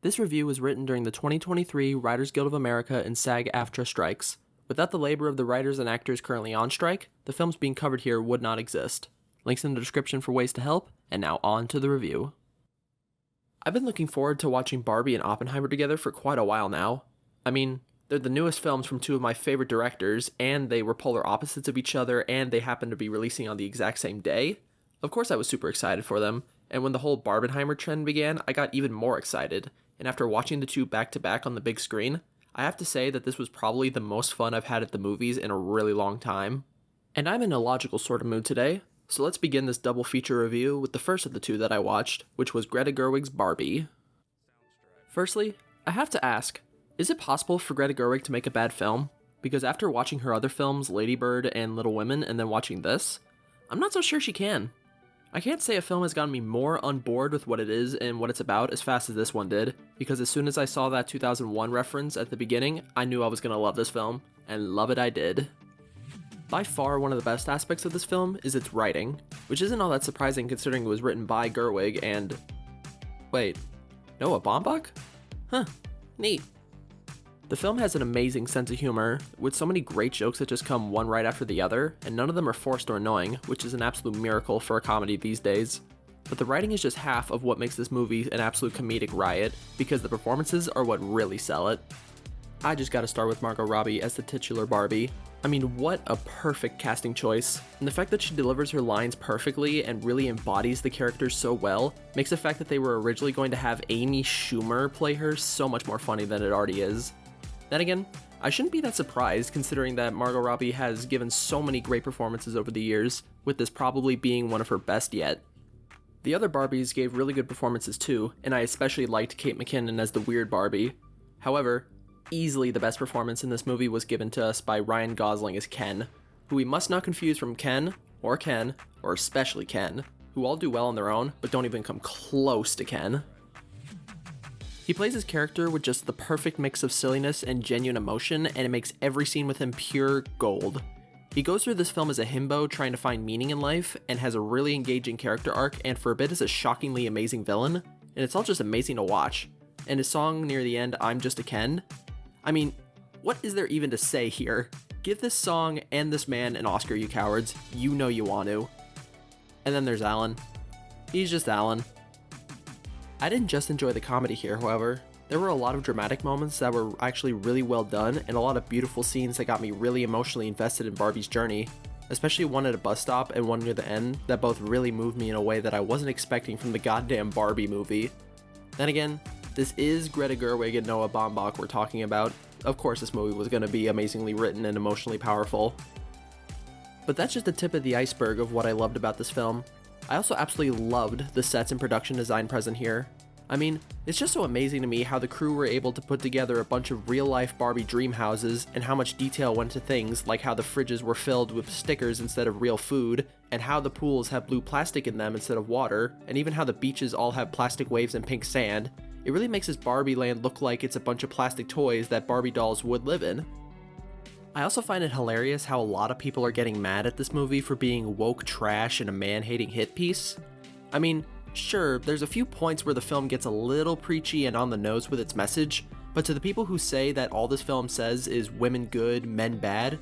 This review was written during the 2023 Writers Guild of America and SAG-AFTRA strikes. Without the labor of the writers and actors currently on strike, the films being covered here would not exist. Links in the description for ways to help, and now on to the review. I've been looking forward to watching Barbie and Oppenheimer together for quite a while now. I mean, they're the newest films from two of my favorite directors, and they were polar opposites of each other, and they happened to be releasing on the exact same day. Of course I was super excited for them, and when the whole Barbenheimer trend began, I got even more excited, and after watching the two back-to-back on the big screen, I have to say that this was probably the most fun I've had at the movies in a really long time. And I'm in a logical sort of mood today, so let's begin this double feature review with the first of the two that I watched, which was Greta Gerwig's Barbie. Firstly, I have to ask, is it possible for Greta Gerwig to make a bad film? Because after watching her other films, Lady Bird and Little Women, and then watching this, I'm not so sure she can. I can't say a film has gotten me more on board with what it is and what it's about as fast as this one did, because as soon as I saw that 2001 reference at the beginning, I knew I was going to love this film, and love it I did. By far one of the best aspects of this film is its writing, which isn't all that surprising considering it was written by Gerwig and... Wait, Noah Baumbach? Huh, neat. The film has an amazing sense of humor, with so many great jokes that just come one right after the other, and none of them are forced or annoying, which is an absolute miracle for a comedy these days. But the writing is just half of what makes this movie an absolute comedic riot, because the performances are what really sell it. I just gotta start with Margot Robbie as the titular Barbie. I mean, what a perfect casting choice, and the fact that she delivers her lines perfectly and really embodies the characters so well makes the fact that they were originally going to have Amy Schumer play her so much more funny than it already is. Then again, I shouldn't be that surprised considering that Margot Robbie has given so many great performances over the years, with this probably being one of her best yet. The other Barbies gave really good performances too, and I especially liked Kate McKinnon as the weird Barbie. However, easily the best performance in this movie was given to us by Ryan Gosling as Ken, who we must not confuse from Ken, or especially Ken, who all do well on their own, but don't even come close to Ken. He plays his character with just the perfect mix of silliness and genuine emotion, and it makes every scene with him pure gold. He goes through this film as a himbo trying to find meaning in life, and has a really engaging character arc, and for a bit is a shockingly amazing villain, and it's all just amazing to watch. And his song near the end, I'm Just a Ken? I mean, what is there even to say here? Give this song and this man an Oscar, you cowards. You know you want to. And then there's Alan. He's just Alan. I didn't just enjoy the comedy here, however. There were a lot of dramatic moments that were actually really well done, and a lot of beautiful scenes that got me really emotionally invested in Barbie's journey, especially one at a bus stop and one near the end that both really moved me in a way that I wasn't expecting from the goddamn Barbie movie. Then again, this is Greta Gerwig and Noah Baumbach we're talking about. Of course this movie was going to be amazingly written and emotionally powerful. But that's just the tip of the iceberg of what I loved about this film. I also absolutely loved the sets and production design present here. I mean, it's just so amazing to me how the crew were able to put together a bunch of real-life Barbie dream houses, and how much detail went to things like how the fridges were filled with stickers instead of real food, and how the pools have blue plastic in them instead of water, and even how the beaches all have plastic waves and pink sand. It really makes this Barbie land look like it's a bunch of plastic toys that Barbie dolls would live in. I also find it hilarious how a lot of people are getting mad at this movie for being woke trash and a man-hating hit piece. I mean, sure, there's a few points where the film gets a little preachy and on the nose with its message, but to the people who say that all this film says is women good, men bad,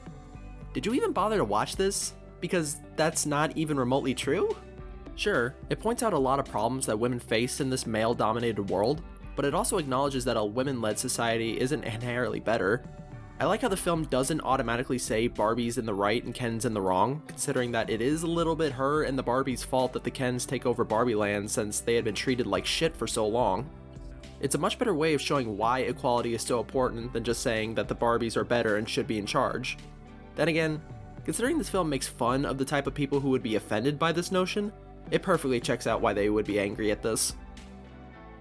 did you even bother to watch this? Because that's not even remotely true? Sure, it points out a lot of problems that women face in this male-dominated world, but it also acknowledges that a women-led society isn't inherently better. I like how the film doesn't automatically say Barbie's in the right and Ken's in the wrong, considering that it is a little bit her and the Barbie's fault that the Kens take over Barbie land since they had been treated like shit for so long. It's a much better way of showing why equality is so important than just saying that the Barbies are better and should be in charge. Then again, considering this film makes fun of the type of people who would be offended by this notion, it perfectly checks out why they would be angry at this.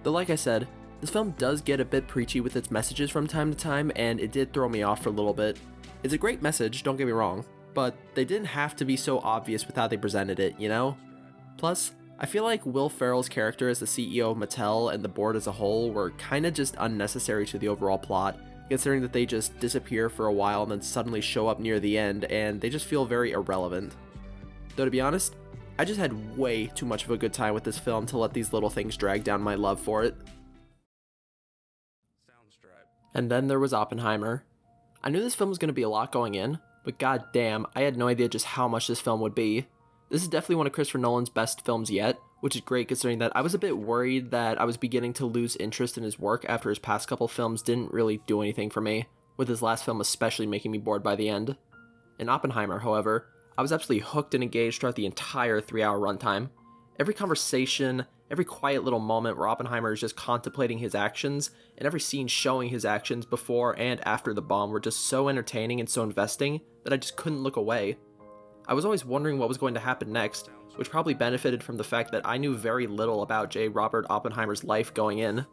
Though like I said, this film does get a bit preachy with its messages from time to time, and it did throw me off for a little bit. It's a great message, don't get me wrong, but they didn't have to be so obvious with how they presented it, you know? Plus, I feel like Will Ferrell's character as the CEO of Mattel and the board as a whole were kinda just unnecessary to the overall plot, considering that they just disappear for a while and then suddenly show up near the end, and they just feel very irrelevant. Though to be honest, I just had way too much of a good time with this film to let these little things drag down my love for it. And then there was Oppenheimer. I knew this film was going to be a lot going in, but goddamn, I had no idea just how much this film would be. This is definitely one of Christopher Nolan's best films yet, which is great considering that I was a bit worried that I was beginning to lose interest in his work after his past couple films didn't really do anything for me, with his last film especially making me bored by the end. In Oppenheimer, however, I was absolutely hooked and engaged throughout the entire 3-hour runtime. Every conversation, every quiet little moment where Oppenheimer is just contemplating his actions, and every scene showing his actions before and after the bomb were just so entertaining and so investing that I just couldn't look away. I was always wondering what was going to happen next, which probably benefited from the fact that I knew very little about J. Robert Oppenheimer's life going in.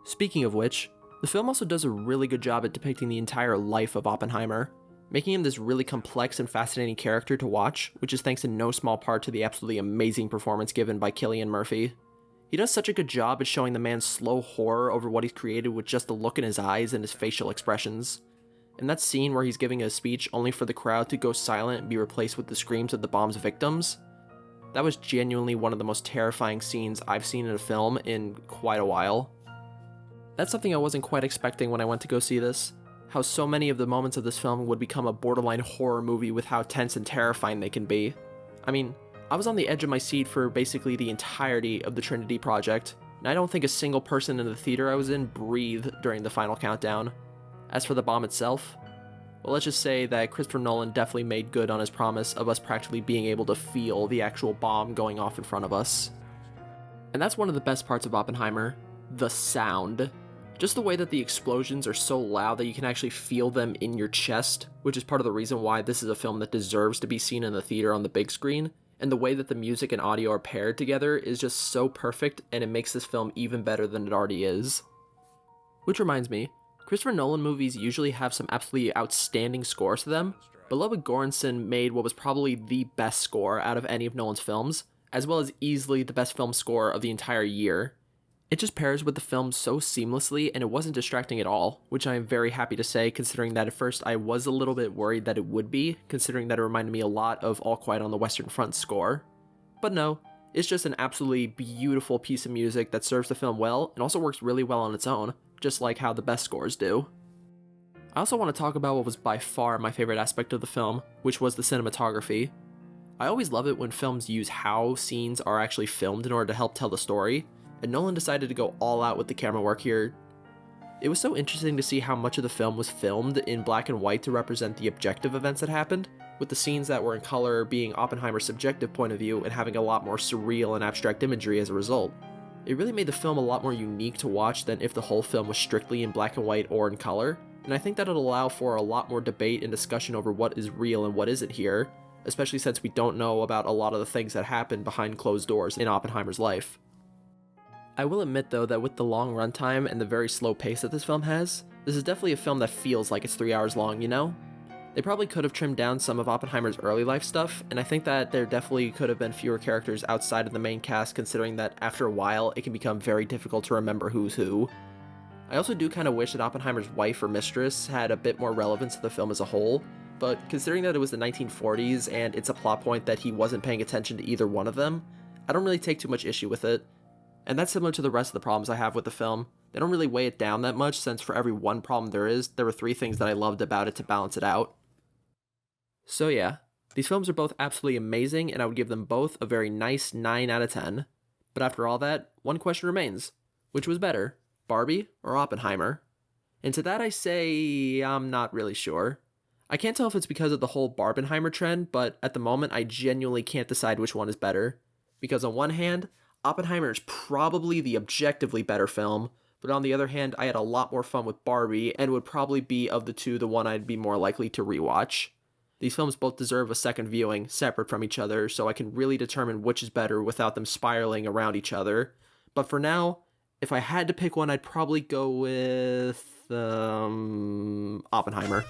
Speaking of which, the film also does a really good job at depicting the entire life of Oppenheimer, making him this really complex and fascinating character to watch, which is thanks in no small part to the absolutely amazing performance given by Cillian Murphy. He does such a good job at showing the man's slow horror over what he's created with just the look in his eyes and his facial expressions. In that scene where he's giving a speech only for the crowd to go silent and be replaced with the screams of the bomb's victims, that was genuinely one of the most terrifying scenes I've seen in a film in quite a while. That's something I wasn't quite expecting when I went to go see this, how so many of the moments of this film would become a borderline horror movie with how tense and terrifying they can be. I mean, I was on the edge of my seat for basically the entirety of the Trinity Project, and I don't think a single person in the theater I was in breathed during the final countdown. As for the bomb itself, well, let's just say that Christopher Nolan definitely made good on his promise of us practically being able to feel the actual bomb going off in front of us. And that's one of the best parts of Oppenheimer, the sound. Just the way that the explosions are so loud that you can actually feel them in your chest, which is part of the reason why this is a film that deserves to be seen in the theater on the big screen, and the way that the music and audio are paired together is just so perfect, and it makes this film even better than it already is. Which reminds me, Christopher Nolan movies usually have some absolutely outstanding scores to them, but Ludwig Göransson made what was probably the best score out of any of Nolan's films, as well as easily the best film score of the entire year. It just pairs with the film so seamlessly, and it wasn't distracting at all, which I am very happy to say considering that at first I was a little bit worried that it would be, considering that it reminded me a lot of All Quiet on the Western Front score. But no, it's just an absolutely beautiful piece of music that serves the film well, and also works really well on its own, just like how the best scores do. I also want to talk about what was by far my favorite aspect of the film, which was the cinematography. I always love it when films use how scenes are actually filmed in order to help tell the story, and Nolan decided to go all out with the camera work here. It was so interesting to see how much of the film was filmed in black and white to represent the objective events that happened, with the scenes that were in color being Oppenheimer's subjective point of view and having a lot more surreal and abstract imagery as a result. It really made the film a lot more unique to watch than if the whole film was strictly in black and white or in color, and I think that it'll allow for a lot more debate and discussion over what is real and what isn't here, especially since we don't know about a lot of the things that happened behind closed doors in Oppenheimer's life. I will admit though that with the long runtime and the very slow pace that this film has, this is definitely a film that feels like it's 3 hours long, you know? They probably could have trimmed down some of Oppenheimer's early life stuff, and I think that there definitely could have been fewer characters outside of the main cast considering that after a while it can become very difficult to remember who's who. I also do kind of wish that Oppenheimer's wife or mistress had a bit more relevance to the film as a whole, but considering that it was the 1940s and it's a plot point that he wasn't paying attention to either one of them, I don't really take too much issue with it. And that's similar to the rest of the problems I have with the film. They don't really weigh it down that much since for every one problem there were 3 things that I loved about it to balance it out. So yeah, these films are both absolutely amazing and I would give them both a very nice 9 out of 10. But after all that, one question remains. Which was better, Barbie or Oppenheimer? And to that I say, I'm not really sure. I can't tell if it's because of the whole Barbenheimer trend, but at the moment I genuinely can't decide which one is better. Because on one hand, Oppenheimer is probably the objectively better film, but on the other hand, I had a lot more fun with Barbie and would probably be of the two the one I'd be more likely to rewatch. These films both deserve a second viewing, separate from each other, so I can really determine which is better without them spiraling around each other. But for now, if I had to pick one, I'd probably go with Oppenheimer.